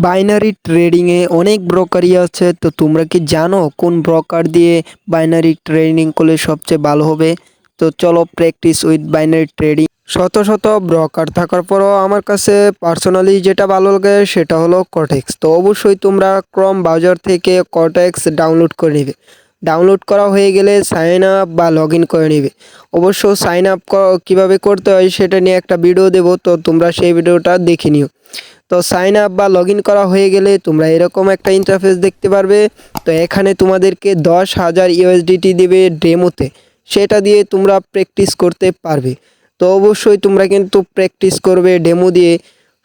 Binary ট্রেডিংয়ে অনেক ব্রোকারই আছে, তো তোমরা কি জানো কোন ব্রোকার দিয়ে বাইনারি ট্রেডিং করলে সবচেয়ে ভালো হবে? তো চলো প্র্যাকটিস উইথ বাইনারি ট্রেডিং। শত শত ব্রোকার থাকার পরও আমার কাছে পার্সোনালি যেটা ভালো লাগে সেটা হলো কটেক্স। তো অবশ্যই তোমরা ক্রোম ব্রাউজার থেকে কটেক্স ডাউনলোড করে নেবে। ডাউনলোড করা হয়ে গেলে সাইন আপ বা লগ ইন করে নেবে। অবশ্য সাইন আপ কীভাবে করতে হয় সেটা নিয়ে একটা ভিডিও দেবো, তো তোমরা সেই ভিডিওটা দেখে নিও। তো সাইন আপ বা লগ ইন করা হয়ে গেলে তোমরা এরকম একটা ইন্টারফেস দেখতে পারবে। তো এখানে তোমাদেরকে 10,000 ইউএসডিটি দেবে ডেমোতে, সেটা দিয়ে তোমরা প্র্যাকটিস করতে পারবে। তো অবশ্যই তোমরা কিন্তু প্র্যাকটিস করবে ডেমো দিয়ে।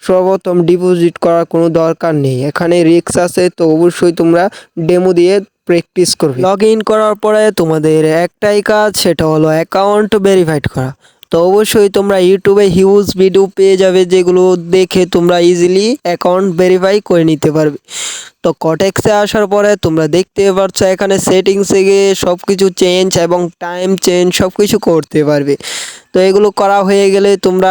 সর্বপ্রথম ডিপোজিট করার কোনো দরকার নেই, এখানে রিস্ক আছে, তো অবশ্যই তোমরা ডেমো দিয়ে প্র্যাকটিস করবে। লগ ইন করার পরে তোমাদের একটাই কাজ, সেটা হলো অ্যাকাউন্ট ভেরিফাইড করা। তো অবশ্যই তোমরা ইউটিউবে হিউজ ভিডিও পেয়ে যাবে, যেগুলো দেখে তোমরা ইজিলি অ্যাকাউন্ট ভেরিফাই করে নিতে পারবে। তো কটেক্সে আসার পরে তোমরা দেখতে পাচ্ছ এখানে সেটিংসে গিয়ে সব কিছু চেঞ্জ এবং টাইম চেঞ্জ সব কিছু করতে পারবে। তো এগুলো করা হয়ে গেলে তোমরা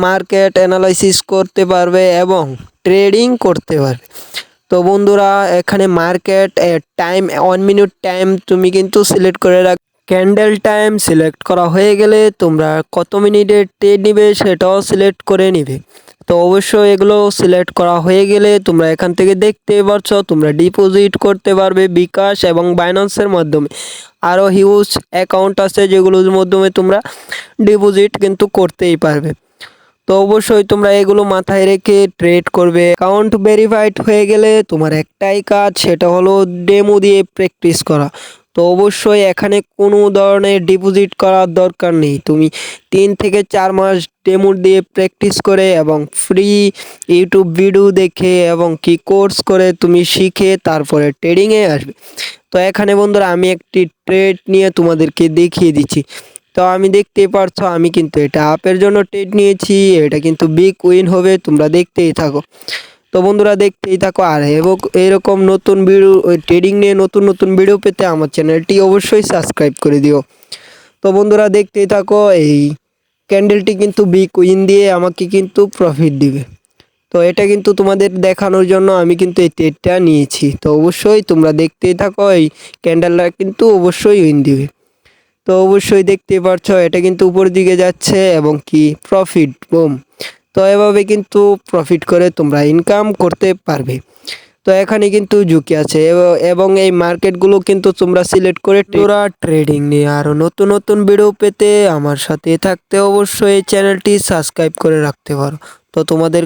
মার্কেট অ্যানালাইসিস করতে পারবে এবং ট্রেডিং করতে পারবে। তো বন্ধুরা, এখানে মার্কেট টাইম 1 মিনিট টাইম তুমি কিন্তু সিলেক্ট করে রাখ। ক্যান্ডেল টাইম সিলেক্ট করা হয়ে গেলে তোমরা কত মিনিটের ট্রেড নিবে সেটাও সিলেক্ট করে নিবে। তো অবশ্যই এগুলো সিলেক্ট করা হয়ে গেলে তোমরা এখান থেকে দেখতে পাচ্ছ তোমরা ডিপোজিট করতে পারবে বিকাশ এবং বাইন্যান্সের মাধ্যমে। আরও হিউজ অ্যাকাউন্ট আছে যেগুলোর মাধ্যমে তোমরা ডিপোজিট কিন্তু করতেই পারবে। তো অবশ্যই তোমরা এগুলো মাথায় রেখে ট্রেড করবে। অ্যাকাউন্ট ভেরিফাইড হয়ে গেলে তোমার একটাই কাজ, সেটা হলো ডেমো দিয়ে প্র্যাকটিস করা। তো অবশ্যই এখানে কোনো ধরনের ডিপোজিট করার দরকার নেই। তুমি 3 থেকে 4 মাস ডেমো দিয়ে প্র্যাকটিস করে এবং ফ্রি ইউটিউব ভিডিও দেখে এবং কি কোর্স করে তুমি শিখে তারপরে ট্রেডিংয়ে আসবে। তো এখানে বন্ধুরা আমি একটি ট্রেড নিয়ে তোমাদেরকে দেখিয়ে দিচ্ছি। তো আমি দেখতেই পারছো আমি কিন্তু এটা আপের জন্য ট্রেড নিয়েছি, এটা কিন্তু বিগ উইন হবে, তোমরা দেখতেই থাকো। তো বন্ধুরা দেখতেই থাকো, আর এরকম নতুন ভিডিও ট্রেডিং নিয়ে নতুন নতুন ভিডিও পেতে আমার চ্যানেলটি অবশ্যই সাবস্ক্রাইব করে দিও। তো বন্ধুরা দেখতেই থাকো, এই ক্যান্ডেলটি কিন্তু বিগ উইন দিয়ে আমাকে কিন্তু প্রফিট দিবে। তো এটা কিন্তু তোমাদের দেখানোর জন্য আমি কিন্তু এই ট্রেডটা নিয়েছি। তো অবশ্যই তোমরা দেখতেই থাকো, এই ক্যান্ডেলটা কিন্তু অবশ্যই উইন দিবে। তো অবশ্যই দেখতেই পাচ্ছ এটা কিন্তু উপরের দিকে যাচ্ছে এবং কি প্রফিট বুম। তো এভাবে কিন্তু প্রফিট করে তোমরা ইনকাম করতে পারবে। তো এখানে কিন্তু ঝুঁকি আছে এবং এই মার্কেটগুলো কিন্তু তোমরা সিলেক্ট করে তোমরা ট্রেডিং নিয়ে আরও নতুন নতুন ভিডিও পেতে আমার সাথে থাকতে অবশ্যই চ্যানেলটি সাবস্ক্রাইব করে রাখতে পারো। তো তোমাদের